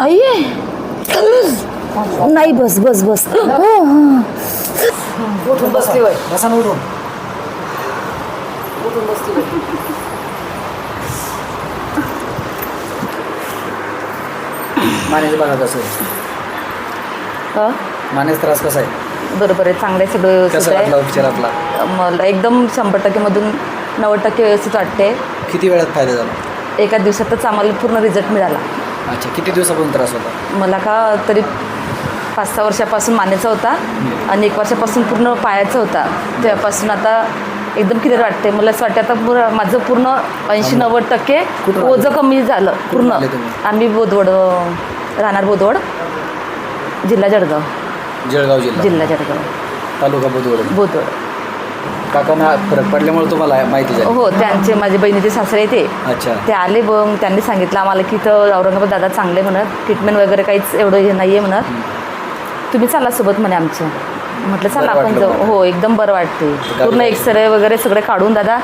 आई नाही, बस बस बस. उठून बसली बाई, बसा ना उठून. उठून बसली बाई. मानेचा बघा कसं आहे, मानेचा त्रास कसा आहे? बरोबर आहे, चांगलं आहे, सगळं कसं व्यवस्थित वाटलं आहे. उपचारातला? मला एकदम 100% मधून 90% व्यवस्थित वाटते. किती वेळात फायदा झाला? एका दिवसातच आम्हाला पूर्ण रिझल्ट मिळाला. अच्छा, किती दिवसापासून त्रास होता? मला का तरी 5-6 वर्षापासून मानेचा होता आणि 1 वर्षापासून पूर्ण पायाचा होता. तेव्हापासून आता एकदम क्लिअर वाटते. मला असं वाटतं आता माझं पूर्ण 80-90% कुठं ओझं कमी झालं पूर्ण. आले तुम्ही? आम्ही बोदवड, राहणार बोदवड, जिल्हा जळगाव. जळगाव जिल्हा जळगाव, तालुका बुधवड. बोदवड. काकांना फरक पडल्यामुळे तुम्हाला माहिती झाली? हो, त्यांचे माझे बहिणीचे सासरे ते अच्छा. ते आले. मग त्यांनी सांगितलं आम्हाला की इथं औरंगाबाद दादा चांगले म्हणत, ट्रीटमेंट वगैरे काहीच एवढं हे नाही आहे म्हणत, तुम्ही चला सोबत म्हणे आमच्या. म्हटलं चला बरं आपण वाटलं जाऊ. हो, एकदम बरं वाटते. पूर्ण एक्सरे वगैरे सगळे काढून दादा